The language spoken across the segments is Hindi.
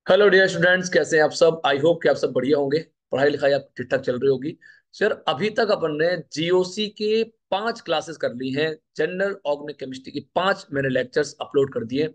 हेलो डियर स्टूडेंट्स, कैसे हैं आप सब। आई होप कि आप सब बढ़िया होंगे। पढ़ाई लिखाई आप ठीक ठाक चल रही होगी। सर, अभी तक अपन ने जीओसी के 5 क्लासेस कर ली हैं। जनरल ऑर्गेनिक केमिस्ट्री की 5 मैंने लेक्चर्स अपलोड कर दिए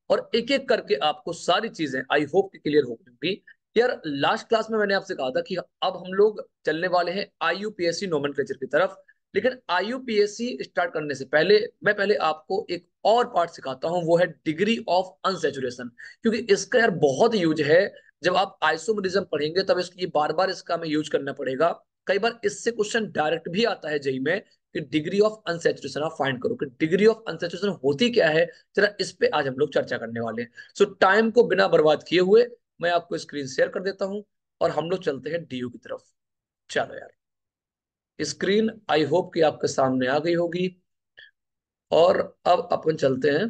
और एक एक करके आपको सारी चीजें आई होप कि क्लियर हो गई होंगी। यार, लास्ट क्लास में मैंने आपसे कहा था कि अब हम लोग चलने वाले हैं आईयूपीएससी नोमेनक्लेचर की तरफ। लेकिन आईयूपीएससी स्टार्ट करने से पहले मैं पहले आपको एक और पार्ट सिखाता हूं, वो है डिग्री ऑफ अनसेचुरेशन। क्योंकि इसका यार बहुत यूज है। जब आप आइसोमरिज्म पढ़ेंगे तब इसकी बार बार इसका हमें यूज करना पड़ेगा। कई बार इससे क्वेश्चन डायरेक्ट भी आता है जेई में कि डिग्री ऑफ अनसेचुरेशन आप फाइंड करो कि डिग्री ऑफ अनसेचुरेशन होती क्या है। जरा इस पे आज हम लोग चर्चा करने वाले हैं। सो टाइम को बिना बर्बाद किए हुए मैं आपको स्क्रीन शेयर कर देता हूं और हम लोग चलते हैं डीयू की तरफ। चलो यार, स्क्रीन आई होप कि आपके सामने आ गई होगी। और अब अपन चलते हैं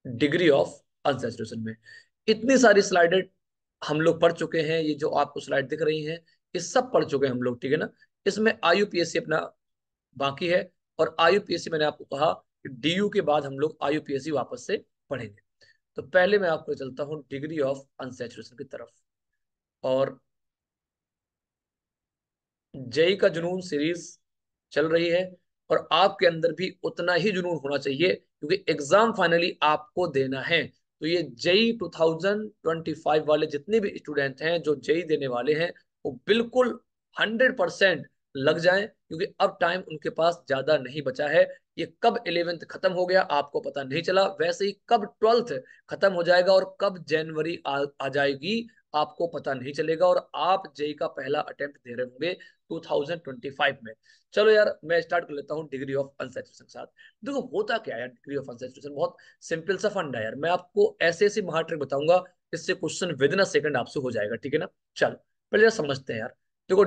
डिग्री ऑफ अनसैचुरेशन में। इतनी सारी स्लाइडें हम लोग पढ़ चुके हैं। ये जो आपको स्लाइड दिख रही हैं, ये सब पढ़ चुके हैं हम लोग, ठीक है ना। इसमें आईयूपीएससी अपना बाकी है। और आईयूपीएससी मैंने आपको कहा कि डीयू के बाद हम लोग आईयूपीएससी वापस से पढ़ेंगे। तो पहले मैं आपको चलता हूँ डिग्री ऑफ अनसैचुरेशन की तरफ। और जेई का जुनून सीरीज चल रही है और आपके अंदर भी उतना ही जुनून होना चाहिए क्योंकि एग्जाम फाइनली आपको देना है। तो ये जेई 2025 वाले जितने भी स्टूडेंट हैं जो जेई देने वाले हैं, वो बिल्कुल 100% लग जाएं क्योंकि अब टाइम उनके पास ज्यादा नहीं बचा है। ये कब 11th खत्म हो गया आपको पता नहीं चला, वैसे ही कब 12th खत्म हो जाएगा और कब जनवरी आ जाएगी आपको पता नहीं चलेगा। और आप जेई का पहला अटेम्प्ट दे रहे होंगे 2025 में। चलो यार, मैं स्टार्ट कर लेता हूँ डिग्री ऑफ अनसैचुरेशन के साथ। देखो होता क्या है यार, डिग्री ऑफ अनसैचुरेशन बहुत सिंपल सा फंड है यार। मैं आपको ऐसे ऐसे महा ट्रिक बताऊंगा, इससे question with in a second आपसे हो जाएगा, ठीक है ना। चलो पहले जरा समझते हैं यार। देखो,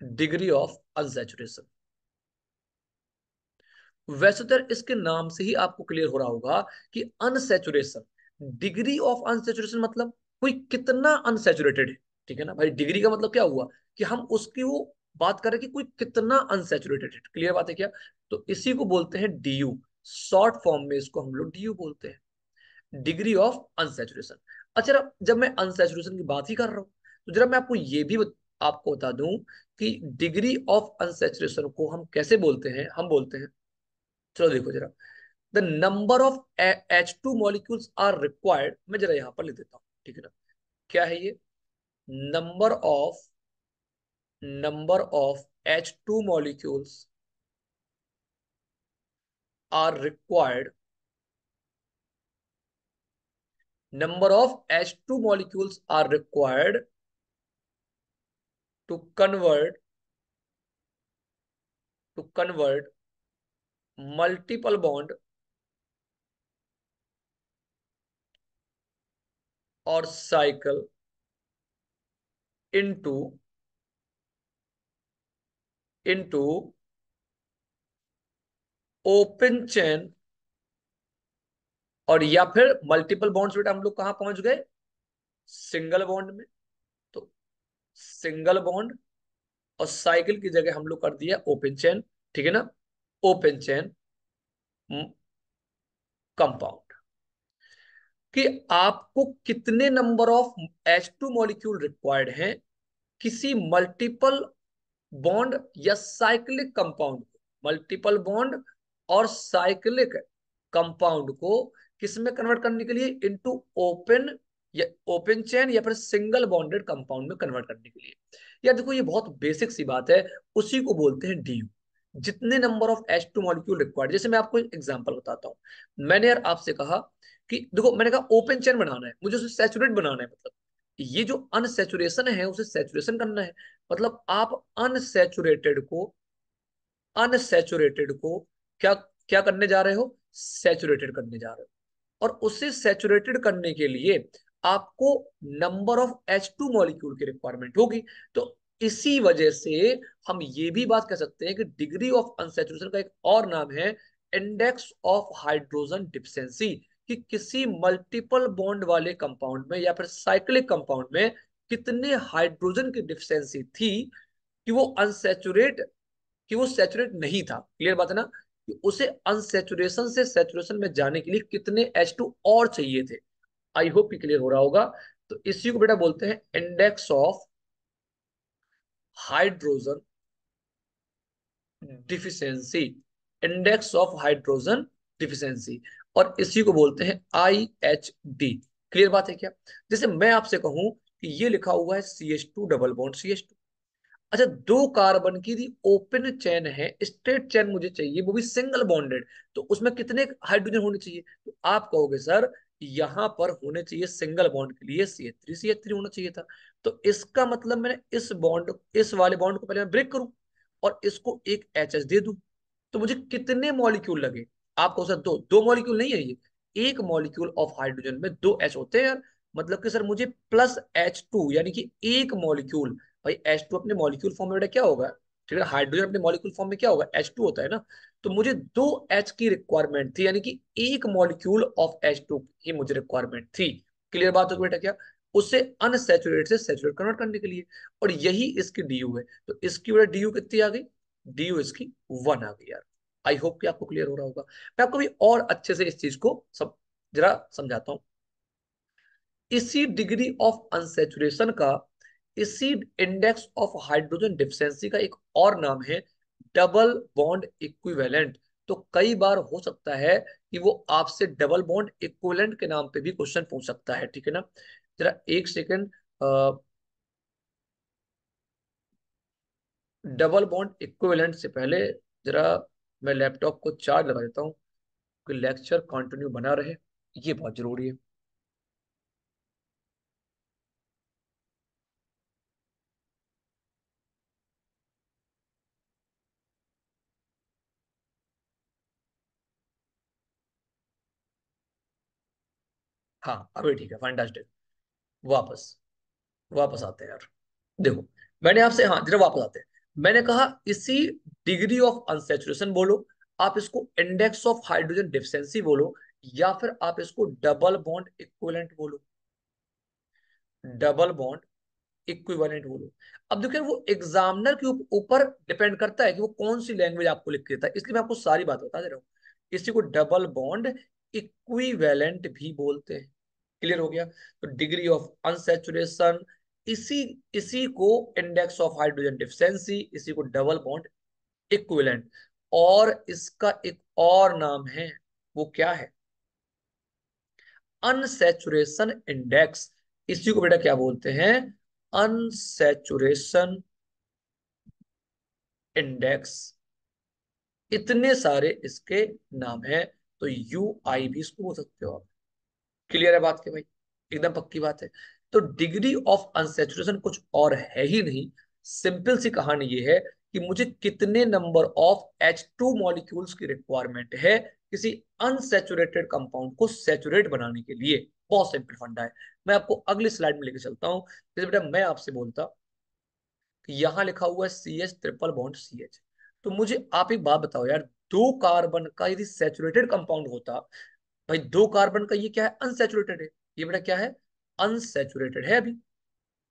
डिग्री ऑफ अनसैचुरेशन। वैसे तो इसके नाम से ही आपको क्लियर हो रहा होगा कि अनसैचुरेशन, डिग्री ऑफ अनसैचुरेशन मतलब कोई कितना अनसैचुरेटेड है। ठीक है ना भाई, डिग्री का मतलब क्या हुआ कि हम उसकी वो बात करें कि कोई कितना अनसैचुरेटेड है। क्लियर बात है क्या। तो इसी को बोलते हैं डीयू। शॉर्ट फॉर्म में इसको हम लोग डीयू बोलते हैं, डिग्री ऑफ अनसैचुरेशन। अच्छा, जब मैं अनसैचुरेशन की बात ही कर रहा हूं तो जरा मैं आपको ये भी आपको बता दूं कि डिग्री ऑफ अनसैचुरेशन को हम कैसे बोलते हैं। हम बोलते हैं, चलो देखो जरा, the number of H2 molecules are required. मैं जरा यहां पर लिख देता हूं, ठीक है ना। क्या है ये, number of H2 molecules are required, number of H2 molecules are required to convert multiple bond और cycle into into open chain. और या फिर मल्टीपल बॉन्ड्स, बेटा हम लोग कहां पहुंच गए, सिंगल बॉन्ड में। तो सिंगल बॉन्ड और साइकिल की जगह हम लोग कर दिया ओपन चेन, ठीक है ना। ओपन चेन कंपाउंड कि आपको कितने number of H2 molecule required हैं किसी मल्टीपल बॉन्ड या साइक्लिक कंपाउंड को, मल्टीपल बॉन्ड और साइक्लिक कंपाउंड को किस में कन्वर्ट करने के लिए, इनटू ओपन या ओपन चेन या फिर सिंगल बॉन्डेड कंपाउंड में कन्वर्ट करने के लिए। यार देखो, ये बहुत बेसिक सी बात है, उसी को बोलते हैं डीयू। जितने number of H2 molecule required, जैसे मैं आपको एग्जांपल बताता हूं। मैंने यार आपसे कहा कि देखो, मैंने कहा ओपन चेन बनाना है मुझे, उसे सैचुरेट बनाना है। मतलब ये जो अनसैचुरेशन है उसे सैचुरेशन करना है। मतलब आप अनसैचुरेटेड को क्या क्या करने जा रहे हो, सैचुरेटेड करने जा रहे हो। और उसे सैचुरेटेड करने के लिए आपको नंबर ऑफ H2 मॉलिक्यूल की रिक्वायरमेंट होगी। तो इसी वजह से हम ये भी बात कर सकते हैं कि डिग्री ऑफ अनसैचुरेशन का एक और नाम है इंडेक्स ऑफ हाइड्रोजन डिफिशिएंसी। कि किसी मल्टीपल बॉन्ड वाले कंपाउंड में या फिर साइक्लिक कंपाउंड में कितने हाइड्रोजन की डिफिशियंसी थी कि वो अनसैचुरेट कि वो सैचुरेट नहीं था। क्लियर बात है ना, कि उसे अनसैचुरेशन से सैचुरेशन में जाने के लिए कितने H2 और चाहिए थे। आई होप कि क्लियर हो रहा होगा। तो इसी को बेटा बोलते हैं index of hydrogen deficiency. Index of hydrogen deficiency, और इसी को बोलते हैं IHD। क्लियर बात है क्या? जैसे मैं आपसे कहूं कि ये लिखा हुआ है CH2 डबल बॉन्ड CH2। अच्छा, दो कार्बन की दी ओपन चेन है, स्ट्रेट चेन मुझे चाहिए, वो भी सिंगल बॉन्डेड। तो उसमें कितने हाइड्रोजन होने चाहिए? तो आप कहोगे सर यहां पर होने चाहिए सिंगल बॉन्ड के लिए CH3 होना चाहिए था। तो इसका मतलब मैंने इस वाले बॉन्ड को पहले मैं ब्रेक करूं और इसको एक HS दे दूं, तो मुझे कितने मॉलिक्यूल लगे? आपको सर दो दो मॉलिक्यूल नहीं है ये, एक मॉलिक्यूल ऑफ हाइड्रोजन में दो H होते हैं यार। मतलब कि सर मुझे +H2 यानी कि एक मॉलिक्यूल। भाई H2 अपने मॉलिक्यूल फॉर्म में बेटा क्या होगा? ठीक है, हाइड्रोजन अपने मॉलिक्यूल फॉर्म में क्या होगा? H2 होता है ना। तो मुझे दो H की रिक्वायरमेंट थी, यानी कि एक मॉलिक्यूल ऑफ H2 की मुझे रिक्वायरमेंट थी। क्लियर बात हो बेटा क्या? उसे अनसैचुरेट से सैचुरेट कन्वर्ट करने के लिए। और यही इसकी DU है। तो इसकी बेटा DU कितनी आ गई? DU इसकी 1 आ गई यार। आई होप कि आपको क्लियर हो रहा होगा। मैं आपको भी और अच्छे से इस चीज को सब जरा समझाता हूं। इसी डिग्री ऑफ अनसेचुरेशन का, इसी इंडेक्स ऑफ हाइड्रोजन डिफिशियंसी का एक और नाम है डबल बॉन्ड इक्विवेलेंट। तो कई बार हो सकता है कि वो आपसे डबल बॉन्ड इक्विवेलेंट के नाम पे भी क्वेश्चन पूछ सकता है, ठीक है ना? जरा एक सेकेंड, डबल बॉन्ड इक्विवेलेंट से पहले जरा मैं लैपटॉप को चार्ज लगा देता हूँ कि लेक्चर कंटिन्यू बना रहे, ये बहुत जरूरी है। हाँ अभी ठीक है, फैंटास्टिक। वापस वापस आते हैं यार। देखो, मैंने आपसे, हाँ जरा वापस आते हैं। मैंने कहा इसी डिग्री ऑफ अनसेचुरेशन बोलो, आप इसको इंडेक्स ऑफ हाइड्रोजन डिफिशियंसी बोलो, या फिर आप इसको डबल बॉन्ड इक्विवेलेंट बोलो। डबल बॉन्ड इक्विवेलेंट बोलो। अब देखिए वो एग्जामिनर के ऊपर डिपेंड करता है कि वो कौन सी लैंग्वेज आपको लिख के देता है, इसलिए मैं आपको सारी बात बता दे रहा हूँ। इसी को डबल बॉन्ड इक्विवेलेंट भी बोलते हैं। क्लियर हो गया? तो डिग्री ऑफ अनसैचुरेशन, इसी इसी को इंडेक्स ऑफ हाइड्रोजन डिफिशियंसी, इसी को डबल बॉन्ड इक्विवेलेंट। और इसका एक और नाम है, वो क्या है? Unsaturation index. इसी को बेटा क्या बोलते हैं? Unsaturation index. इतने सारे इसके नाम हैं। तो UI भी इसको बोल सकते हो आप। क्लियर है बात के भाई? एकदम पक्की बात है। तो डिग्री ऑफ अनसैचुरेशन कुछ और है ही नहीं, सिंपल सी कहानी ये है कि मुझे कितने नंबर ऑफ H2 मॉलिक्यूल्स की रिक्वायरमेंट है किसी अनसैचुरेटेड कंपाउंड को सैचुरेट बनाने के लिए। बहुत सिंपल फंडा है। मैं आपको अगली स्लाइड में लेके चलता हूं। जैसे बेटा मैं आपसे बोलता कि यहां लिखा हुआ है CH ट्रिपल बॉन्ड CH। तो मुझे आप एक बात बताओ यार, दो कार्बन का यदि सैचुरेटेड कंपाउंड होता, भाई दो कार्बन का ये क्या है? अनसैचुरेटेड है। ये बेटा क्या है? अनसैचुरेटेड है अभी।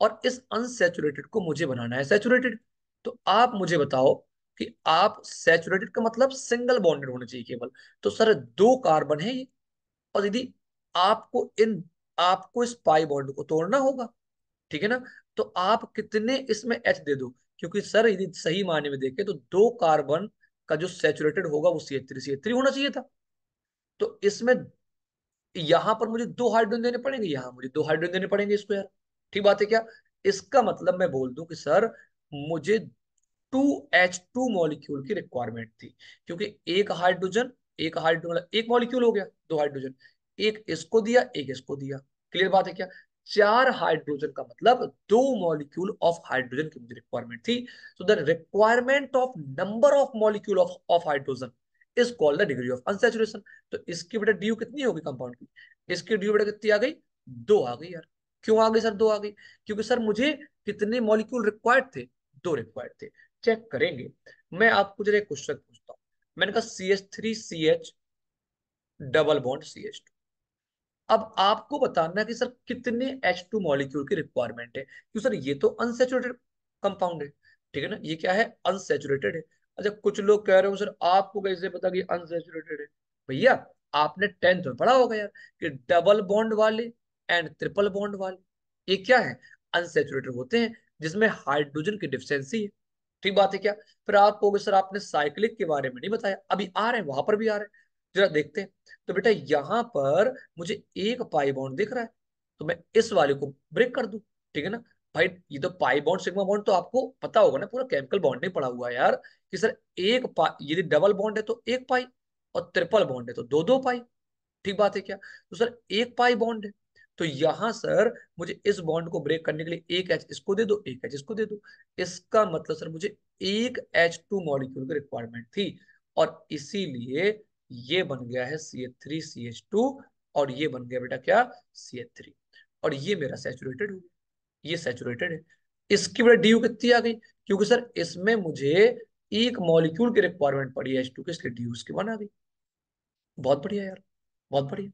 और इस अनसैचुरेटेड को मुझे बनाना है सैचुरेटेड। तो आप मुझे बताओ कि आप सैचुरेटेड का मतलब सिंगल बॉन्डेड होना चाहिए केवल। तो सर दो कार्बन है ये, और यदि आपको इस पाई बॉन्ड को तोड़ना होगा, ठीक है ना? तो आप कितने इसमें H दे दो, क्योंकि सर यदि सही मायने में देखें तो दो कार्बन का जो सैचुरेटेड होगा वो CH3 होना चाहिए था। तो इसमें यहां पर मुझे दो हाइड्रोजन देने पड़ेंगे, यहां मुझे दो हाइड्रोजन देने पड़ेंगे इसको यार। ठीक बात है क्या? इसका मतलब मैं बोल दूं कि सर मुझे 2H2 मॉलिक्यूल की रिक्वायरमेंट थी, क्योंकि एक हाइड्रोजन एक मॉलिक्यूल हो गया, दो हाइड्रोजन, एक इसको दिया एक इसको दिया। क्लियर बात है क्या? चार हाइड्रोजन का मतलब दो मॉलिक्यूल ऑफ हाइड्रोजन की मुझे रिक्वायरमेंट थी। So the requirement of number of molecule of hydrogen is called the degree of unsaturation. तो इसकी बेटा DU कितनी होगी कंपाउंड की? इसकी DU बेटा कितनी आ गई? दो आ गई यार। क्यों आ गई सर? दो आ गई क्योंकि सर मुझे कितने मॉलिक्यूल रिक्वायर्ड थे? दो रिक्वायर्ड थे। चेक करेंगे। मैं आपको जरा एक क्वेश्चन पूछता हूँ। मैंने कहा CH3CH डबल बॉन्ड CH2। अब आपको बताना है कि सर कितने H2 मॉलिक्यूल की रिक्वायरमेंट है, क्यों सर ये तो अनसैचुरेटेड कंपाउंड है, ठीक है ना? ये क्या है? अनसैचुरेटेड है। अच्छा, कुछ लोग कह रहे हो सर आपको कैसे पता कि अनसैचुरेटेड है? भैया आपने 10th में पढ़ा होगा यार कि डबल बॉन्ड वाले एंड ट्रिपल बॉन्ड वाले, ये क्या है, अनसेचुरेटेड होते हैं, जिसमें हाइड्रोजन की डिफिशियंसी है। ठीक बात है क्या। फिर आप कहोगे सर आपने साइक्लिक के बारे में नहीं बताया, अभी आ रहे हैं, वहां पर भी आ रहे हैं, जरा देखते हैं। तो बेटा यहाँ पर मुझे एक पाई बॉन्ड दिख रहा है, तो मैं इस वाले को ब्रेक कर दूं, ठीक है ना। भाई ये तो पाई बॉन्ड सिग्मा बॉन्ड तो आपको पता होगा ना, पूरा केमिकल बॉन्ड नहीं पढ़ा हुआ है यार, कि सर एक पाई, यदि डबल बॉन्ड है तो एक पाई, और ट्रिपल बॉन्ड है तो दो दो पाई। ठीक बात है क्या। तो सर एक पाई बॉन्ड है, तो यहां सर मुझे इस बॉन्ड को ब्रेक करने के लिए एक एच इसको दे दो, एक एच इसको दे दो। इसका मतलब सर मुझे एक H2 मॉलिक्यूल की रिक्वायरमेंट थी, और इसीलिए ये बन गया है CH3CH2, और ये बन गया बेटा क्या, CH3, और ये मेरा सेचुरेटेड हो गया, ये सेचुरेटेड है। इसकी बेटा डी कितनी आ गई, क्योंकि सर इसमें मुझे एक मॉलिक्यूल की रिक्वायरमेंट पड़ी है H2 की, इसलिए डी उसकी बना दी। बहुत बढ़िया यार, बहुत बढ़िया।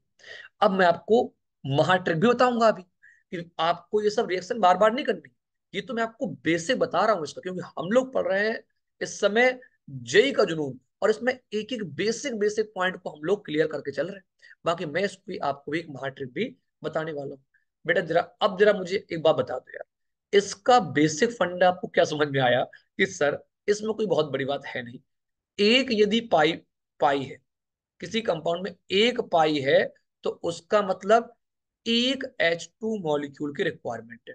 अब मैं आपको महाट्रिक भी बताऊंगा अभी, कि आपको ये सब रिएक्शन बार बार नहीं करनी, ये तो मैं आपको बेसिक बता रहा हूं इसका, क्योंकि हम लोग पढ़ रहे हैं इस समय जेई का जुनून, और इसमें एक एक बेसिक बेसिक पॉइंट को हम लोग क्लियर करके चल रहे हैं। बाकी मैं इसको भी आपको भी एक महाट्रिक भी बताने वाला हूँ। बेटा जरा अब जरा मुझे एक बात बता दो यार, इसका बेसिक फंडा आपको क्या समझ में आया, कि सर इसमें कोई बहुत बड़ी बात है नहीं। एक यदि पाई पाई है, किसी कंपाउंड में एक पाई है, तो उसका मतलब एक H2 मॉलिक्यूल की रिक्वायरमेंट है।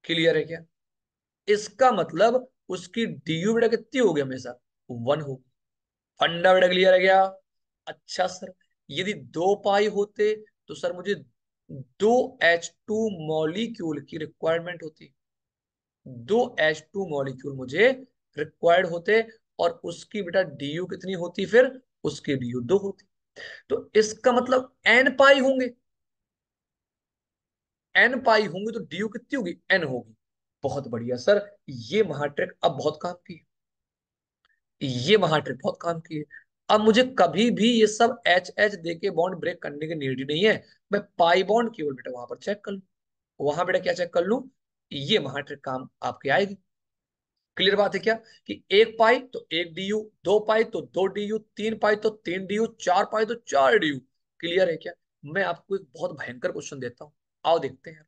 क्लियर है क्या। इसका मतलब उसकी डीयू बेटा कितनी होगी, हमेशा वन होगी। फंडा बेटा क्लियर है क्या। अच्छा सर, यदि दो पाई होते तो सर मुझे दो H2 मॉलिक्यूल की रिक्वायरमेंट होती, दो H2 मॉलिक्यूल मुझे रिक्वायर्ड होते, और उसकी बेटा डीयू कितनी होती, फिर उसकी डीयू दो होती। तो इसका मतलब एन पाई होंगे, एन पाई होंगे तो डी कितनी होगी, एन होगी। बहुत बढ़िया सर, ये महाट्रिक अब बहुत काम की है, ये महाट्रिक बहुत काम की है। अब मुझे कभी भी ये सब एच एच दे के बॉन्ड ब्रेक करने की नीड ही नहीं है, मैं पाई बॉन्ड केवल बेटा वहां पर चेक कर लूं, वहां बेटा क्या चेक कर लूं, ये महाट्रिक काम आपके आएगी। क्लियर बात है क्या, कि एक पाई तो एक डीयू, दो पाई तो दो डीयू, तीन पाई तो तीन डीयू, चार पाई तो चार डीयू। क्लियर है क्या। मैं आपको एक बहुत भयंकर क्वेश्चन देता हूँ, आओ देखते हैं।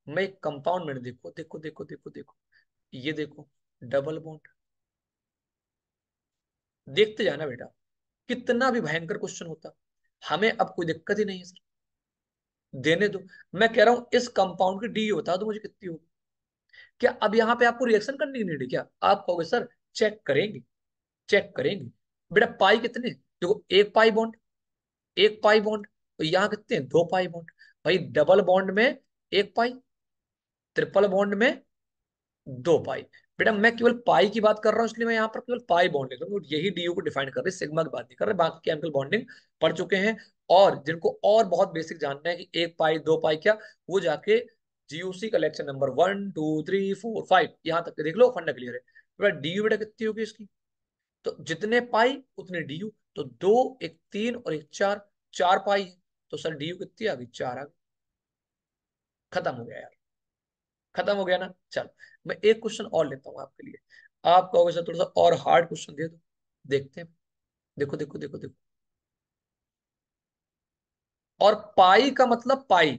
मैं एक कंपाउंड में, देखो देखो देखो देखो देखो, ये देखो डबल बॉन्ड, देखते जाना बेटा, कितना भी भयंकर क्वेश्चन होता, हमें अब कोई दिक्कत ही नहीं है सर, देने दो। मैं कह रहा हूं इस कंपाउंड की डी बता दो मुझे कितनी होगी। क्या अब यहाँ पे आपको रिएक्शन करने की नीड है क्या, आप कहोगे सर चेक करेंगे, चेक करेंगे। बेटा पाई कितने, देखो एक पाई बॉन्ड, एक पाई बॉन्ड, तो यहाँ कितने हैं, दो पाई बॉन्ड। भाई डबल बॉन्ड में एक पाई, ट्रिपल बॉन्ड में दो पाई। बेटा मैं केवल पाई की बात कर रहा हूं, इसलिए मैं यहाँ पर केवल पाई बॉन्ड लिख रहा हूँ, यही डीयू को डिफाइन कर रहे हैं, सिग्मा की बात नहीं कर रहे, बाकी केमिकल बॉन्डिंग पढ़ चुके हैं। और जिनको और बहुत बेसिक जानना है कि एक पाई दो पाई क्या, वो जाके जीयूसी का लेक्चर नंबर 1 2 3 4 5 यहाँ तक के देख लो, फंडा क्लियर है। बेटा डीयू बेटा कितनी होगी इसकी, तो जितने पाई उतने डीयू, तो दो एक तीन और एक चार, चार पाई है, तो सर डीयू कितनी आ गई, चार आ गई। खत्म हो गया यार, खत्म हो गया ना। चल मैं एक क्वेश्चन और लेता हूँ आपके लिए, आप कहोगे सर थोड़ा सा और हार्ड क्वेश्चन दे दो, देखते हैं। देखो देखो देखो देखो, और पाई का मतलब पाई,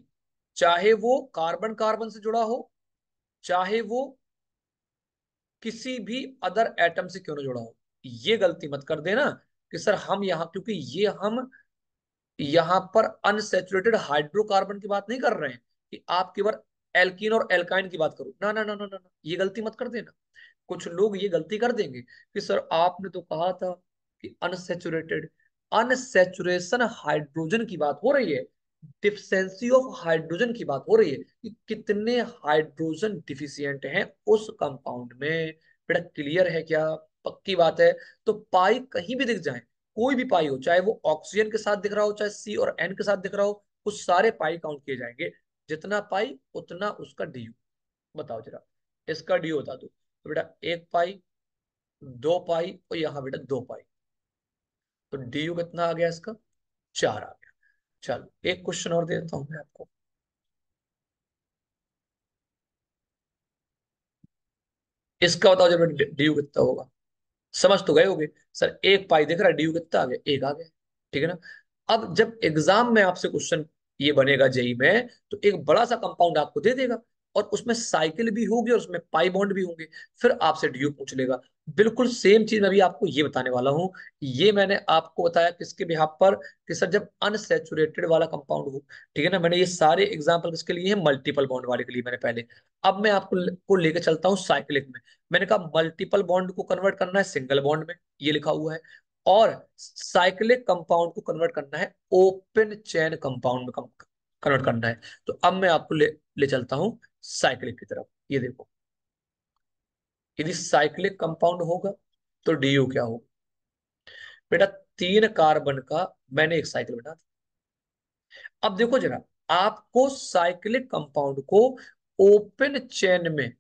चाहे वो कार्बन कार्बन से जुड़ा हो, चाहे वो किसी भी अदर एटम से क्यों ना जुड़ा हो, ये गलती मत कर देना कि सर हम यहाँ, क्योंकि ये हम यहाँ पर अनसेचुरेटेड हाइड्रोकार्बन की बात नहीं कर रहे हैं, कि आप केवल एल्कीन और एल्काइन की बात करो, ना ना ना ना ना ना, ये गलती मत कर देना। कुछ लोग ये गलती कर देंगे कि सर आपने तो कहा था कि अनसेचुरेटेड, अनसेचुरेशन हाइड्रोजन की बात हो रही है, डिफिशियंसी ऑफ हाइड्रोजन की बात हो रही है, कि कितने हाइड्रोजन डिफिशियंट हैं उस कंपाउंड में। बेटा क्लियर है क्या, पक्की बात है। तो पाई कहीं भी दिख जाए, कोई भी पाई हो, चाहे वो ऑक्सीजन के साथ दिख रहा हो, चाहे सी और एन के साथ दिख रहा हो, उस सारे पाई काउंट किए जाएंगे, जितना पाई उतना उसका डी। बताओ जरा, इसका डी बता दो। तो बेटा एक पाई, दो पाई, और यहाँ बेटा दो पाई, तो डी यू कितना आ गया इसका, चार आ गया। चलो एक क्वेश्चन और दे देता हूं मैं आपको, इसका बताओ जब डी यू कितना होगा। समझ तो गए होगे, सर एक पाई दिख रहा है, डी यू कितना आ गया, एक आ गया, ठीक है ना। अब जब एग्जाम में आपसे क्वेश्चन ये बनेगा जेई में, तो एक बड़ा सा कंपाउंड आपको दे देगा, और उसमें साइकिल भी होगी और उसमें पाई बॉन्ड भी होंगे, फिर आपसे डीयू पूछ लेगा। बिल्कुल सेम चीज मैं भी आपको ये बताने वाला हूँ। ये मैंने आपको बताया किसके बिहाफ पर, कि सर जब अनसैचुरेटेड वाला कंपाउंड हो, ठीक है ना। मैंने ये सारे एग्जाम्पल किसके लिए हैं, मल्टीपल बॉन्ड वाले के लिए मैंने पहले। अब मैं आपको को लेके चलता हूँ साइक्लिक में। मैंने कहा मल्टीपल बॉन्ड को कन्वर्ट करना है सिंगल बॉन्ड में, ये लिखा हुआ है। और साइक्लिक कंपाउंड को कन्वर्ट करना है ओपन चेन कंपाउंड में कन्वर्ट करना है। तो अब मैं आपको ले चलता हूं साइक्लिक की तरफ। ये देखो, यदि साइक्लिक कंपाउंड होगा तो डीयू क्या होगा बेटा, 3 कार्बन का मैंने एक साइकिल बना दी। अब देखो जरा, आपको साइक्लिक कंपाउंड को ओपन चेन में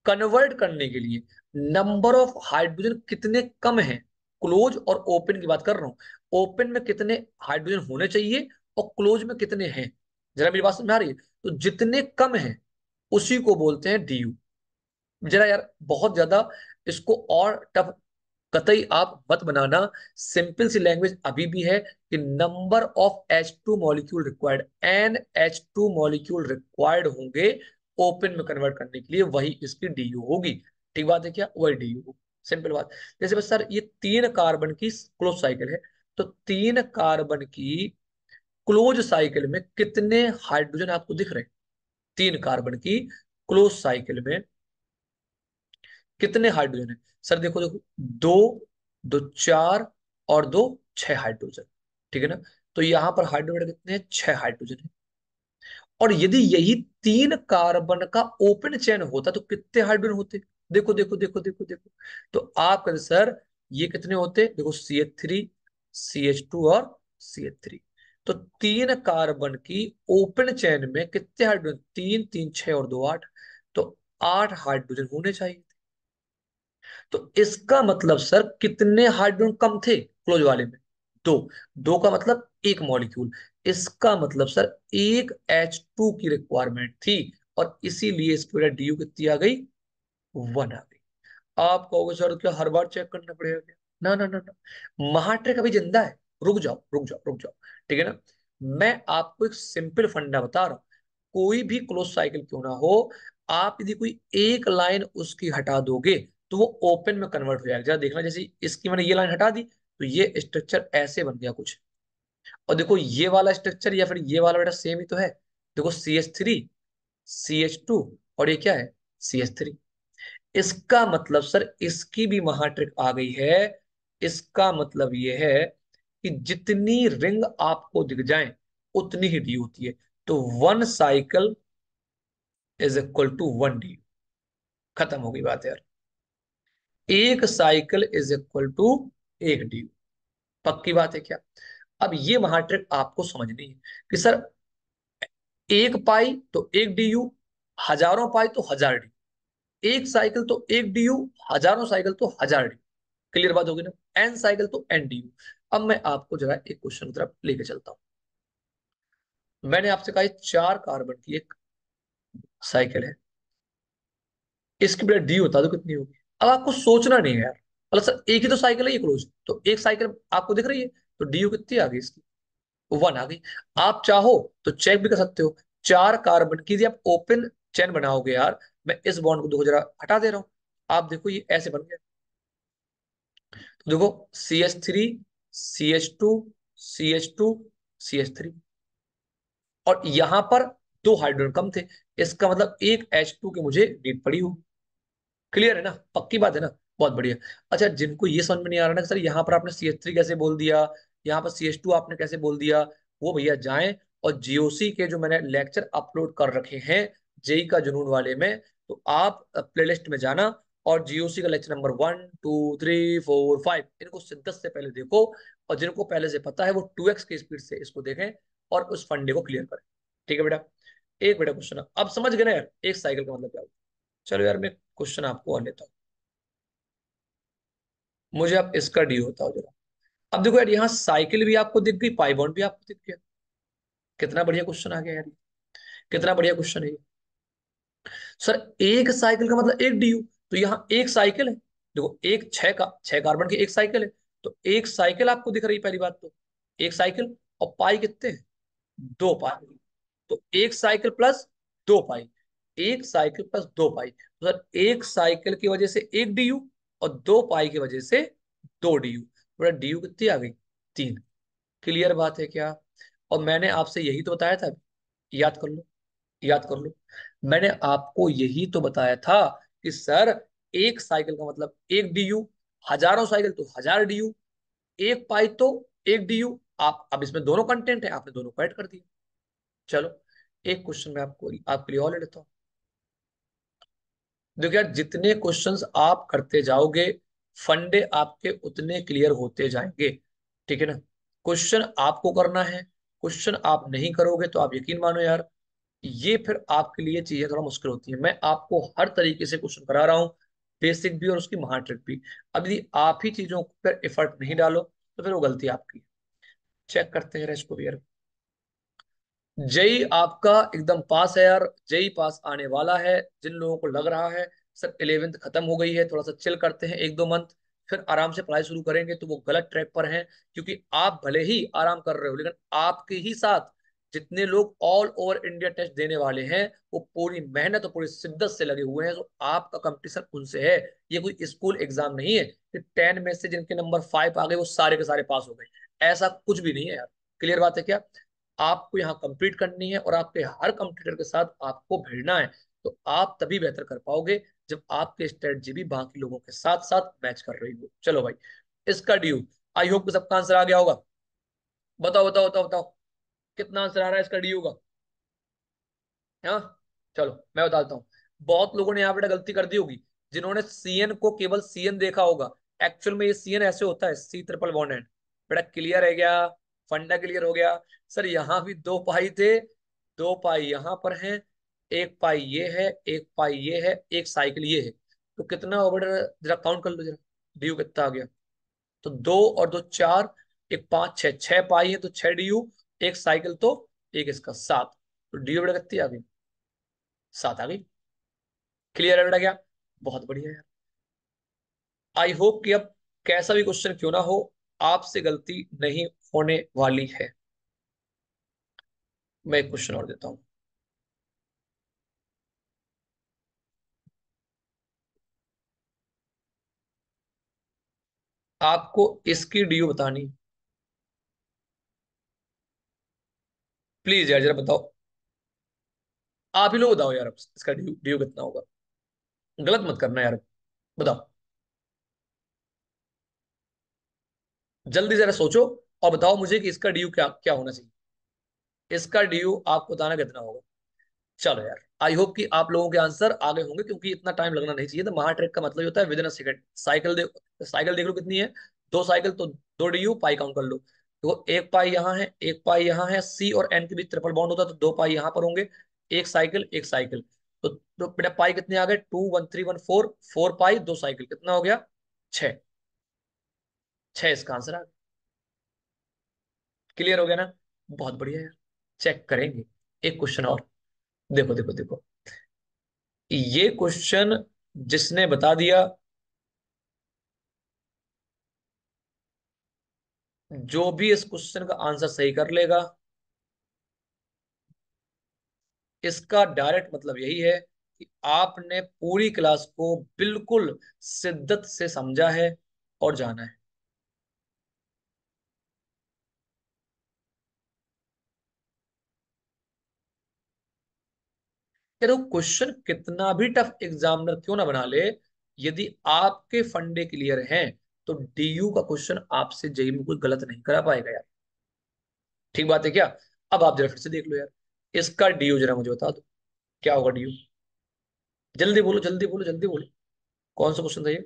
कन्वर्ट करने के लिए नंबर ऑफ हाइड्रोजन कितने कम हैं, क्लोज और ओपन की बात कर रहा हूं। ओपन में कितने हाइड्रोजन होने चाहिए और क्लोज में कितने हैं, जरा मेरी बात समझ में आ रही है। तो जितने कम हैं उसी को बोलते हैं डीयू। जरा यार बहुत ज्यादा इसको और टफ कतई आप मत बनाना। सिंपल सी लैंग्वेज अभी भी है कि number of H2 molecule required, NH2 molecule required होंगे ओपन में कन्वर्ट करने के लिए, वही इसकी डीयू होगी। ठीक बात है क्या, वही डीयू होगी। सिंपल बात। जैसे बस सर ये 3 कार्बन की क्लोज साइकिल है, तो 3 कार्बन की क्लोज साइकिल में कितने हाइड्रोजन आपको दिख रहे हैं, 3 कार्बन की क्लोज साइकिल में कितने हाइड्रोजन है। सर देखो देखो, दो, दो चार, और दो छह हाइड्रोजन, ठीक है ना। तो यहां पर हाइड्रोजन कितने हैं, 6 हाइड्रोजन है। और यदि यही 3 कार्बन का ओपन चेन होता तो कितने हाइड्रोजन होते, देखो देखो देखो देखो देखो। तो आप कहते सर ये कितने होते, देखो CH3, CH2 और CH3। तो 3 कार्बन की ओपन चेन में कितने हाइड्रोजन, 3 3 6 और 2 8, तो 8 हाइड्रोजन होने चाहिए। तो इसका मतलब सर कितने हाइड्रोजन कम थे क्लोज वाले में, दो। दो का मतलब एक मॉलिक्यूल। इसका मतलब सर एक H2 की रिक्वायरमेंट थी, और इसीलिए इसकी वजह डीयू कितनी आ गई, 1 आ गई। आप कहोगे सर क्या हर बार चेक करना पड़ेगा क्या, ना ना ना ना, महाट्रिक अभी जिंदा है। रुक जाओ रुक जाओ रुक जाओ, ठीक है ना। मैं आपको एक सिंपल फंडा बता रहा हूं। कोई भी क्लोज साइकिल क्यों ना हो, आप यदि कोई एक लाइन उसकी हटा दोगे तो वो ओपन में कन्वर्ट हो जाएगा। जरा देखना, जैसे इसकी मैंने ये लाइन हटा दी तो ये स्ट्रक्चर ऐसे बन गया कुछ। और देखो ये वाला स्ट्रक्चर या फिर ये वाला बेटा सेम ही तो है। देखो CH3, CH2, और ये क्या है, CH3। इसका मतलब सर इसकी भी महाट्रिक आ गई है। इसका मतलब ये है कि जितनी रिंग आपको दिख जाए उतनी ही डी होती है। तो 1 cycle is equal to 1 D. खत्म हो गई बात यार। एक साइकिल इज इक्वल टू एक डी। पक्की बात है क्या। अब ये महाट्रिक आपको समझनी है कि सर एक पाई तो एक डीयू, हजारों पाई तो हजार डी, एक साइकिल तो एक डीयू, हजारों साइकिल तो हजार डी। क्लियर बात होगी ना, एन साइकिल तो एन डीयू। अब मैं आपको जरा एक क्वेश्चन की तरफ लेके चलता हूं। मैंने आपसे कहा 4 कार्बन की एक साइकिल है, इसकी बेटा डी बता दो कितनी होगी। अब आपको सोचना नहीं है यार, मतलब सर एक ही तो साइकिल है ये क्लोज, तो एक साइकिल आपको दिख रही है, तो डी कितनी आ गई इसकी, 1 आ गई। आप चाहो तो चेक भी कर सकते हो। 4 कार्बन की यदि आप ओपन चेन बनाओगे यार, मैं इस बॉन्ड को देखो जरा हटा दे रहा हूं, आप देखो ये ऐसे बन गया। तो देखो CH3, CH2, CH2, CH3, और यहां पर 2 हाइड्रोजन कम थे। इसका मतलब एक H2 की मुझे नीड पड़ी होगी। क्लियर है ना, पक्की बात है ना, बहुत बढ़िया। अच्छा जिनको ये समझ में नहीं आ रहा ना कि सर यहाँ पर आपने CH3 कैसे बोल दिया, यहाँ पर CH2 आपने कैसे बोल दिया, वो भैया जाएं और जीओसी के जो मैंने लेक्चर अपलोड कर रखे हैं जेई का जुनून वाले में, तो आप प्लेलिस्ट में जाना और जीओसी का लेक्चर नंबर 1 2 3 4 5 इनको शिद्दत से पहले देखो। और जिनको पहले से पता है वो 2x की स्पीड से इसको देखें और उस फंडे को क्लियर करें। ठीक है बेटा। एक बेटा क्वेश्चन अब समझ गए ना यार, एक साइकिल का मतलब क्या होता है। चलो यार मैं क्वेश्चन आपको और लेता हूँ। मुझे आप इसका डी होता हो जरा। अब देखो यार, यहाँ साइकिल भी आपको दिख गई, पाई बॉन्ड भी आपको दिख गया। कितना बढ़िया क्वेश्चन आ गया यार, कितना बढ़िया क्वेश्चन है ये। सर एक साइकिल का मतलब एक डी। तो यहाँ एक साइकिल है, देखो एक 6 कार्बन की एक साइकिल है, तो एक साइकिल आपको दिख रही है पहली बात तो। एक साइकिल, और पाई कितने हैं? 2 पाई। तो एक साइकिल प्लस 2 पाई, एक साइकिल प्लस 2 पाई, तो सर एक साइकिल की वजह से 1 DU, और 2 पाई की वजह से 2 DU। बोला DU कितनी आ गई? 3। क्लियर बात है क्या? और मैंने आपसे यही तो बताया था, याद कर लो, याद कर लो। मैंने आपको यही तो बताया था कि सर एक साइकिल का मतलब 1 DU, हजारों साइकिल तो 1000 DU, 1 पाई तो 1 DU। आप अब इसमें दोनों कंटेंट है, आपने दोनों को ऐड कर दिया। चलो, एक क्वेश्चन मैं आपको आपके लिए और ले लेता हूँ। देखो यार, जितने क्वेश्चंस आप करते जाओगे, फंडे आपके उतने क्लियर होते जाएंगे। ठीक है ना? क्वेश्चन आपको करना है, क्वेश्चन आप नहीं करोगे तो आप यकीन मानो यार, ये फिर आपके लिए चीजें थोड़ा मुश्किल होती है। मैं आपको हर तरीके से क्वेश्चन करा रहा हूँ, बेसिक भी और उसकी महा ट्रिक भी। अब यदि आप ही चीजों पर एफर्ट नहीं डालो तो फिर वो गलती आपकी है। चेक करते हैं इसको भी यार। जेई आपका एकदम पास है यार, जेई पास आने वाला है। जिन लोगों को लग रहा है सर 11वीं खत्म हो गई है, थोड़ा सा चिल करते हैं 1-2 मंथ, फिर आराम से पढ़ाई शुरू करेंगे, तो वो गलत ट्रैक पर हैं। क्योंकि आप भले ही आराम कर रहे हो, लेकिन आपके ही साथ जितने लोग ऑल ओवर इंडिया टेस्ट देने वाले हैं, वो पूरी मेहनत और पूरी शिद्दत से लगे हुए हैं। तो आपका कंपटीशन उनसे है। ये कोई स्कूल एग्जाम नहीं है कि 10 में से जिनके नंबर 5 आ गए वो सारे के सारे पास हो गए। ऐसा कुछ भी नहीं है यार। क्लियर बात है क्या? आपको यहाँ कंप्लीट करनी है, और आपके हर कंप्यूटर के साथ आपको भिड़ना है। तो आप तभी बेहतर कर पाओगे जब आपके स्ट्रेटजी भी बाकी लोगों के साथ साथ मैच कर रही हो। चलो भाई, इसका ड्यू, आई होप कि सबका आंसर आ गया होगा। बताओ बताओ बताओ बताओ, कितना आंसर आ रहा है इसका ड्यू का? हाँ, चलो मैं बताता हूँ। बहुत लोगों ने यहाँ बेटा गलती कर दी होगी, जिन्होंने सीएन को केवल सीएन देखा होगा। एक्चुअल में ये सीएन ऐसे होता है, सी ट्रिपल बॉन्ड एंड। बेटा क्लियर है क्या? फंडा क्लियर हो गया? सर यहाँ भी 2 पाई थे, 2 पाई यहाँ पर है, 1 पाई ये है, 1 पाई ये है, एक साइकिल ये है। तो कितना हो बेटा, जरा काउंट कर लो जरा, ड्यू कितना आ गया? तो 2 और 2 4, एक 5 6, 6 पाई है तो 6 DU, एक साइकिल तो एक इसका 7। तो ड्यू बेटा कितनी आ गई? 7 आ गई। क्लियर है बेटा क्या? बहुत बढ़िया यार। आई होप कि अब कैसा भी क्वेश्चन क्यों ना हो, आपसे गलती नहीं होने वाली है। मैं एक क्वेश्चन और देता हूं आपको। इसकी ड्यू बतानी, प्लीज यार जरा बताओ। आप ही लोग बताओ यार, अब इसका ड्यू ड्यू कितना होगा? गलत मत करना यार, बताओ। जल्दी जरा सोचो और बताओ मुझे कि इसका ड्यू क्या क्या होना चाहिए। इसका ड्यू आपको बताना कितना होगा। चलो यार, आई होप कि आप लोगों के आंसर आगे होंगे, क्योंकि इतना टाइम लगना नहीं चाहिए। तो महा ट्रिक का मतलब ही होता है with in a second. Cycle देख लो कितनी है, 2 साइकिल तो 2 DU, पाई काउंट कर लो। तो 1 पाई यहाँ है, 1 पाई यहाँ है, सी और एन के बीच ट्रिपल बॉन्ड होता है, तो 2 पाई यहाँ पर होंगे। एक साइकिल एक साइकिल, तो बेटा पाई कितने आ गए? 2 1 3 1 4, 4 पाई 2 साइकिल, कितना हो गया? 6। 6 इसका आंसर आ गया। क्लियर हो गया ना? बहुत बढ़िया यार। चेक करेंगे एक क्वेश्चन और। देखो देखो देखो, ये क्वेश्चन जिसने बता दिया, जो भी इस क्वेश्चन का आंसर सही कर लेगा, इसका डायरेक्ट मतलब यही है कि आपने पूरी क्लास को बिल्कुल शिद्दत से समझा है और जाना है। ये तो क्वेश्चन कितना भी टफ एग्जामिनर क्यों ना बना ले, यदि आपके फंडे क्लियर हैं, तो DU का क्वेश्चन आपसे जेई में कोई गलत नहीं करा पाएगा यार। ठीक बात है क्या? अब आप जरा फिर से देख लो यार, इसका DU जरा मुझे बता दो, क्या होगा DU? जल्दी बोलो जल्दी बोलो जल्दी बोलो। कौन सा क्वेश्चन था ये?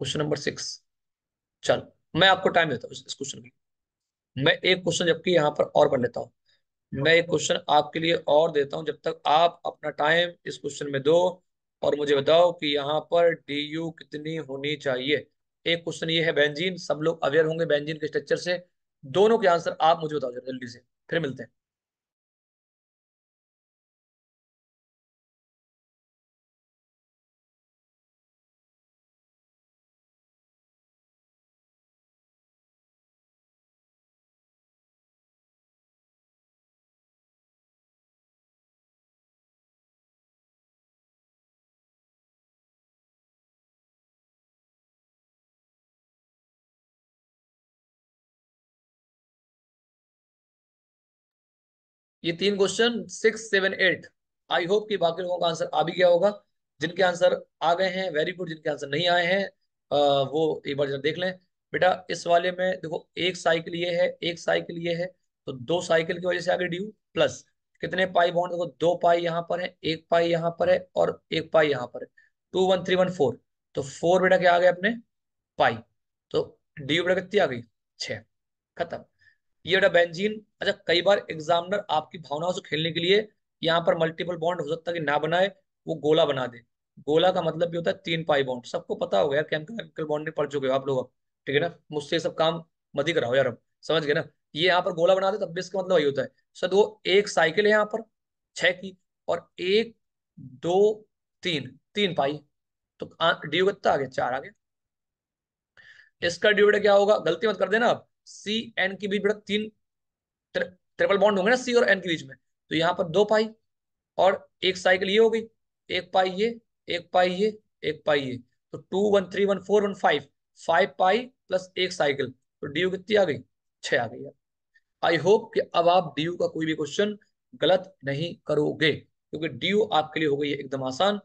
Question number 6। चलो मैं आपको टाइम देता हूँ इस क्वेश्चन के लिए। मैं एक क्वेश्चन जबकि यहाँ पर और पढ़ लेता हूँ। मैं एक क्वेश्चन आपके लिए और देता हूँ, जब तक आप अपना टाइम इस क्वेश्चन में दो, और मुझे बताओ कि यहाँ पर DU कितनी होनी चाहिए। एक क्वेश्चन ये है बेंजीन, सब लोग अवेयर होंगे बेंजीन के स्ट्रक्चर से। दोनों के आंसर आप मुझे बताओ जरा जल्दी से, फिर मिलते हैं। ये तीन क्वेश्चन 6, 7, 8, आई होप कि बाकी लोगों का आंसर आ भी गया होगा। जिनके आंसर आ गए हैं वेरी गुड, जिनके आंसर नहीं आए हैं वो एक बार जरा देख लें। बेटा इस वाले में देखो, एक साइकिल ये है, एक साइकिल ये है, तो दो साइकिल की वजह से आगे ड्यू प्लस कितने पाई बॉन्ड, देखो दो पाई यहाँ पर है, एक पाई यहाँ पर है और एक पाई यहाँ पर है, 2, 1, 3, 1, 4, तो 4 बेटा क्या आ गया अपने पाई, तो ड्यू बेटा कितनी आ गई 6, खत्म। ये बेटा बेंजीन। अच्छा कई बार एग्जामिनर आपकी भावनाओं से खेलने के लिए यहाँ पर मल्टीपल बॉन्ड हो सकता है कि ना बनाए, वो गोला बना दे। गोला का मतलब भी होता है 3 पाई बॉन्ड, सबको पता होगा यार, केमिकल बॉन्ड में पढ़ चुके हो आप लोग अब, ठीक है ना, मुझसे ये सब काम मत ही कराओ यार अब, समझ गए ना। ये यहाँ पर गोला बना दे तब भी इसका मतलब वही होता है सर, वो एक साइकिल है यहाँ पर 6 की, और 1, 2, 3, 3 पाई, तो डी कितना आ गया 4 आ गया। इसका डी बेटा क्या होगा, गलती मत कर देना आप, सी एन के बीच बेटा तीन ट्रिपल बॉन्ड होंगे ना सी और एन के बीच में, तो यहाँ पर 2 पाई, और एक साइकिल ये हो गई, एक पाई ये, एक पाई ये, एक पाई ये, तो 2, 1, 3, 1, 4, 1, 5, 5 पाई प्लस एक साइकिल, तो डी कितनी आ गई 6 आ गई यार। आई होप कि अब आप डी का कोई भी क्वेश्चन गलत नहीं करोगे, क्योंकि डी आपके लिए हो गई है एकदम आसान।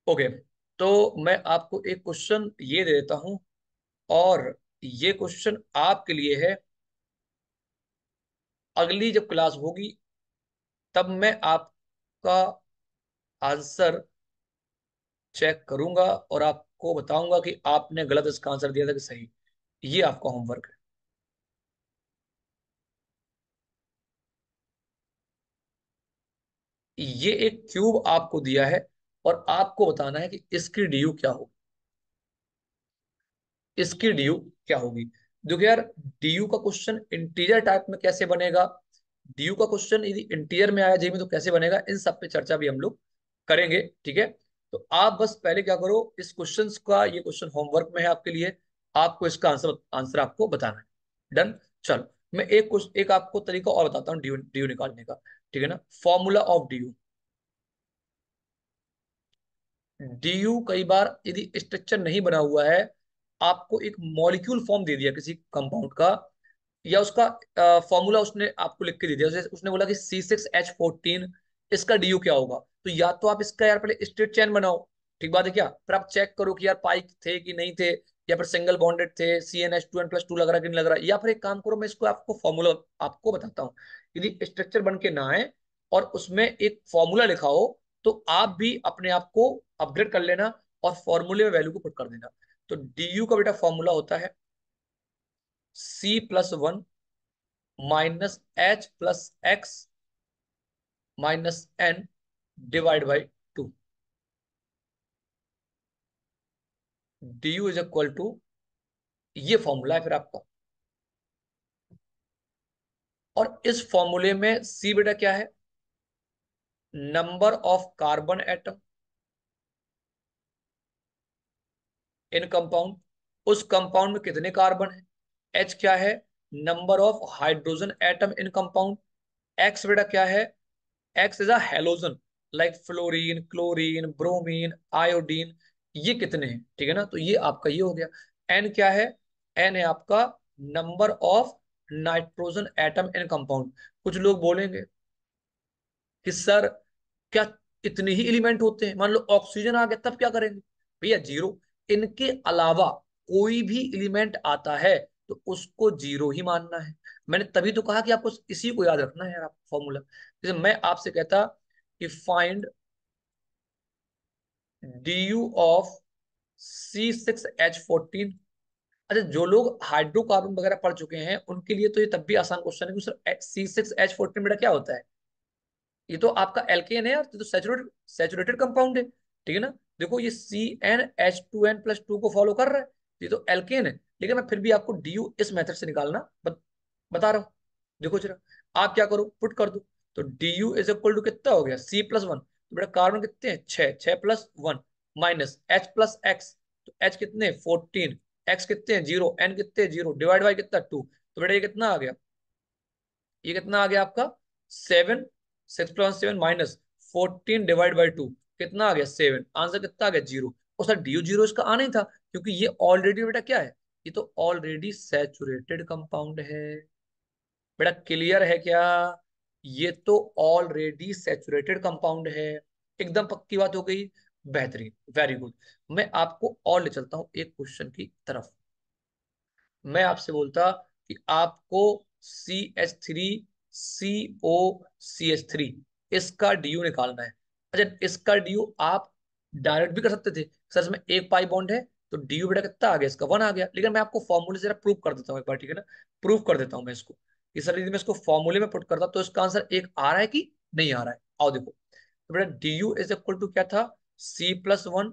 ओके, तो मैं आपको एक क्वेश्चन ये दे देता हूं, और ये क्वेश्चन आपके लिए है, अगली जब क्लास होगी तब मैं आपका आंसर चेक करूंगा और आपको बताऊंगा कि आपने गलत इसका आंसर दिया था कि सही। ये आपका होमवर्क है। ये एक क्यूब आपको दिया है और आपको बताना है कि इसकी ड्यू क्या होगी, इसकी ड्यू क्या होगी। देखो यार, ड्यू का क्वेश्चन इंटीजर टाइप में कैसे बनेगा, ड्यू का क्वेश्चन यदि इंटीजर में आया जी में तो कैसे बनेगा, इन सब पे चर्चा भी हम लोग करेंगे, ठीक है। तो आप बस पहले क्या करो, इस क्वेश्चन का, ये क्वेश्चन होमवर्क में है आपके लिए, आपको इसका आंसर आंसर आपको बताना है। डन। चलो मैं एक आपको तरीका और बताता हूँ ड्यू ड्यू निकालने का, ठीक है ना। फॉर्मूला ऑफ ड्यू, डीयू कई बार यदि स्ट्रक्चर नहीं बना हुआ है, आपको एक मॉलिक्यूल फॉर्म दे दिया किसी कंपाउंड का, या उसका फॉर्मूला उसने आपको लिख के दे दिया, जैसे उसने बोला कि C6H14, इसका डीयू क्या होगा, तो या तो आप इसका यार पहले स्ट्रेट चेन बनाओ, ठीक बात है क्या, फिर आप चेक करो कि यार पाई थे कि नहीं थे, या फिर सिंगल बॉन्डेड थे, CnH2n+2 लग रहा है कि नहीं लग रहा, या फिर एक काम करो, मैं इसको आपको फॉर्मूला आपको बताता हूँ, यदि स्ट्रक्चर बन के ना आए और उसमें एक फॉर्मूला लिखा हो, तो आप भी अपने आप को अपग्रेड कर लेना और फॉर्मूले में वैल्यू को पुट कर देना। तो डीयू का बेटा फॉर्मूला होता है C+1 -H+X -N divide by 2, DU ये फॉर्मूला है फिर आपका। और इस फॉर्मूले में सी बेटा क्या है, number of carbon atom in compound, उस कंपाउंड में कितने कार्बन है, एच क्या है, number of hydrogen atom in compound, x बेटा क्या है, x is a halogen, like fluorine, chlorine, bromine, iodine, ये कितने हैं, ठीक है ना, तो ये आपका ये हो गया। एन क्या है, एन है आपका number of nitrogen atom in compound. कुछ लोग बोलेंगे कि सर क्या इतने ही एलिमेंट होते हैं, मान लो ऑक्सीजन आ गया तब क्या करेंगे, भैया जीरो, इनके अलावा कोई भी एलिमेंट आता है तो उसको जीरो ही मानना है। मैंने तभी तो कहा कि आपको इसी को याद रखना है यार, आप फॉर्मूला, जैसे मैं आपसे कहता कि फाइंड डी ऑफ C6H14। अच्छा जो लोग हाइड्रोकार्बन वगैरह पढ़ चुके हैं उनके लिए तो ये तब भी आसान क्वेश्चन है कि सर C6H14 बेटा क्या होता है, ये तो आपका एल्केन है यार, ये तो सैचुरेटेड सैचुरेटेड कंपाउंड है, ठीक है ना। देखो ये CnH2n+2 को फॉलो कर रहा है, ये तो एल्केन है, लेकिन मैं फिर भी आपको डीयू इस मेथड से निकालना बता रहा हूँ। देखो जरा, आप क्या करो, पुट कर दो, तो DU कितना हो गया C+1, तो बेटा कार्बन कितने हैं 6, 6+1 माइनस H+X, तो H कितने 14, X कितने हैं 0, N कितने 0, डिवाइड बाई कितना 2, तो बेटा ये कितना आ गया, ये कितना आ गया आपका 7, 6+7 माइनस 14 डिवाइड बाई 2, कितना आ गया 7, आंसर कितना आ गया 0। और सर DU इसका आना ही था, क्योंकि ये ऑलरेडी बेटा क्या है, ये तो ऑलरेडी सैचुरेटेड कंपाउंड है। बेटा क्लियर है क्या, ये तो ऑलरेडी सैचुरेटेड कंपाउंड है। एकदम पक्की बात हो गई। बेहतरीन, वेरी गुड। मैं आपको और ले चलता हूं एक क्वेश्चन की तरफ। मैं आपसे बोलता कि आपको CH3COCH3 इसका डीयू निकालना है। अच्छा, इसका डीयू आप डायरेक्ट भी कर सकते थे, सर इसमें एक पाई बॉन्ड है तो डीयू बेटा कितना आ गया, इसका 1 आ गया। लेकिन मैं आपको फॉर्मूले से जरा प्रूव कर देता हूँ एक बार, ठीक है ना। प्रूव कर देता हूँ मैं इसको कि सर यदि मैं इसको फॉर्मूले में पुट करता तो इसका आंसर एक आ रहा है कि नहीं आ रहा है। आओ देखो, तो बेटा डीयू इज इक्वल टू क्या था, C+1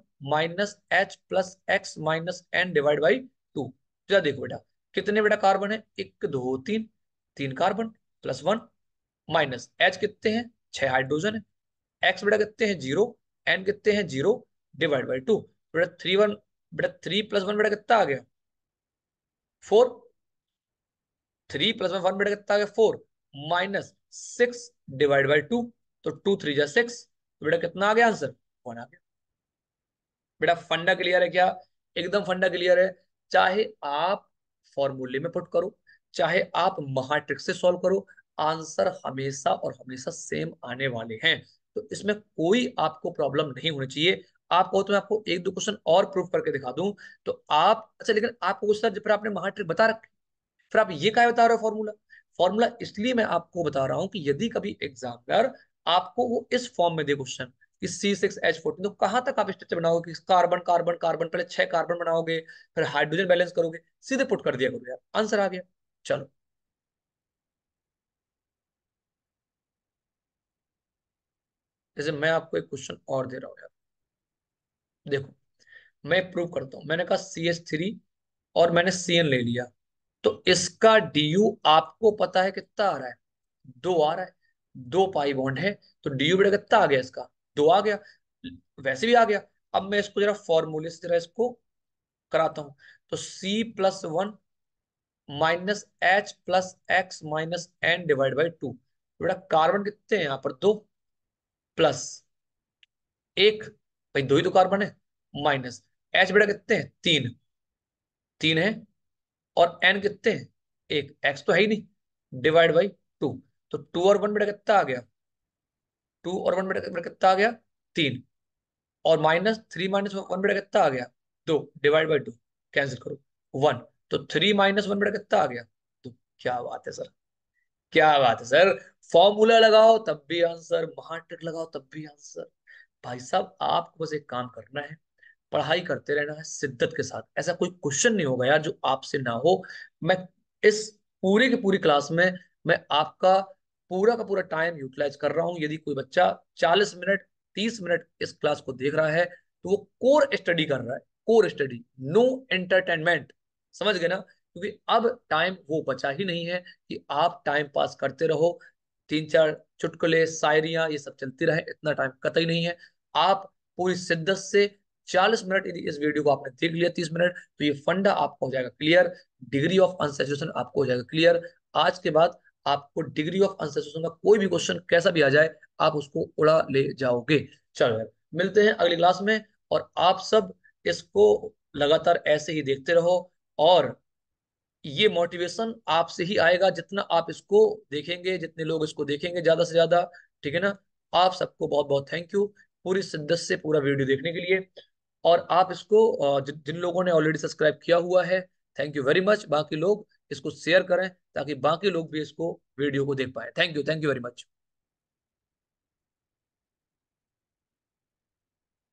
-H+X-N/2। जरा देखो बेटा, कितने बेटा कार्बन है, एक दो तीन, तीन कार्बन प्लस 1, माइनस H कितने हैं, 6 हाइड्रोजन है, एक्स बेटा कितने हैं, 0, एन कितने हैं, 0, डिवाइड बाई 2। बेटा 3 1, बेटा 3+1 बेटा कितना आ गया, 4। 3+1 बेटा कितना आ गया, 4, -6 डिवाइड बाई 2। तो 2 3 जा 6, तो बेटा कितना आ गया आंसर, 1 आ गया। बेटा फंडा क्लियर है क्या, एकदम फंडा क्लियर है। चाहे आप फॉर्मूले में पुट करो, चाहे आप महाट्रिक से सॉल्व करो, आंसर हमेशा और हमेशा सेम आने वाले हैं। तो इसमें कोई आपको प्रॉब्लम नहीं होनी चाहिए। आप कहो तो मैं आपको एक दो क्वेश्चन और प्रूफ करके दिखा दूं तो आप, अच्छा लेकिन आपको सर फिर आपने महाट्रिक बता रखी, फिर आप ये क्या बता रहे हो फॉर्मूला। फॉर्मूला इसलिए मैं आपको बता रहा हूं कि यदि कभी एग्जामिनर आपको वो इस फॉर्म में दे क्वेश्चन कि C6H14, तो कहां तक आप स्ट्रक्चर बनाओगे कि कार्बन कार्बन कार्बन, पहले 6 कार्बन बनाओगे, फिर हाइड्रोजन बैलेंस करोगे, सीधे पुट कर दिया करो यार, आंसर आ गया। चलो, जैसे मैं आपको एक क्वेश्चन और दे रहा हूँ यार, देखो मैं प्रूव करता हूँ। मैंने कहा CH3 और मैंने CN ले लिया, तो इसका डीयू आपको पता है कितना आ रहा है, 2 आ रहा है। 2 पाई बॉन्ड है, तो डीयू बेटा कितना आ गया इसका, 2 आ गया, वैसे भी आ गया। अब मैं इसको जरा फॉर्मूले से जरा इसको कराता हूं। तो C+1 -H+X-N/2। बेटा कार्बन कितने हैं यहाँ पर, 2 प्लस 1, भाई 2 ही तो कार्बन है, माइनस H बेटा कितने हैं, 3, 3 है, और N कितने हैं, 1, X तो है ही नहीं, डिवाइड बाई 2। तो 2 और 1 बेटा कितना आ गया, 2 और 1 बेटा बेटा कितना आ गया, 3, और -3 - 1 बेटा कितना आ गया, 2, डिवाइड बाई 2, कैंसिल करो, 1। तो 3 - 1 बेटा कितना आ गया, 2। क्या बात है सर, क्या बात है सर। फॉर्मूला लगाओ तब भी आंसर, महाट्रिक लगाओ तब भी आंसर। भाई साहब आपको बस एक काम करना है, पढ़ाई करते रहना है शिद्दत के साथ। ऐसा कोई क्वेश्चन नहीं होगा यार जो आपसे ना हो। मैं इस पूरी की पूरी क्लास में मैं आपका पूरा का पूरा टाइम यूटिलाइज कर रहा हूं। यदि कोई बच्चा 40 मिनट 30 मिनट इस क्लास को देख रहा है तो वो कोर स्टडी कर रहा है, कोर स्टडी, नो एंटरटेनमेंट। समझ गए ना, क्योंकि अब टाइम वो बचा ही नहीं है कि आप टाइम पास करते रहो, तीन चार चुटकुले शायरियां ये सब चलती रहे, इतना टाइम कतई नहीं है। आप पूरी शिद्दत से 40 मिनट यदि इस वीडियो को आपने देख लिया, 30 मिनट, तो ये फंडा आपको हो जाएगा क्लियर, डिग्री ऑफ अनसैचुरेशन आपको हो जाएगा क्लियर। आज के बाद आपको डिग्री ऑफ अनसैचुरेशन का कोई भी क्वेश्चन कैसा भी आ जाए, आप उसको उड़ा ले जाओगे। चलो यार, मिलते हैं अगली क्लास में। और आप सब इसको लगातार ऐसे ही देखते रहो, और ये मोटिवेशन आपसे ही आएगा जितना आप इसको देखेंगे, जितने लोग इसको देखेंगे ज्यादा से ज्यादा, ठीक है ना। आप सबको बहुत बहुत थैंक यू पूरी शिद्दत से पूरा वीडियो देखने के लिए। और आप इसको जिन लोगों ने ऑलरेडी सब्सक्राइब किया हुआ है, थैंक यू वेरी मच। बाकी लोग इसको शेयर करें ताकि बाकी लोग भी इसको वीडियो को देख पाए। Thank you very much.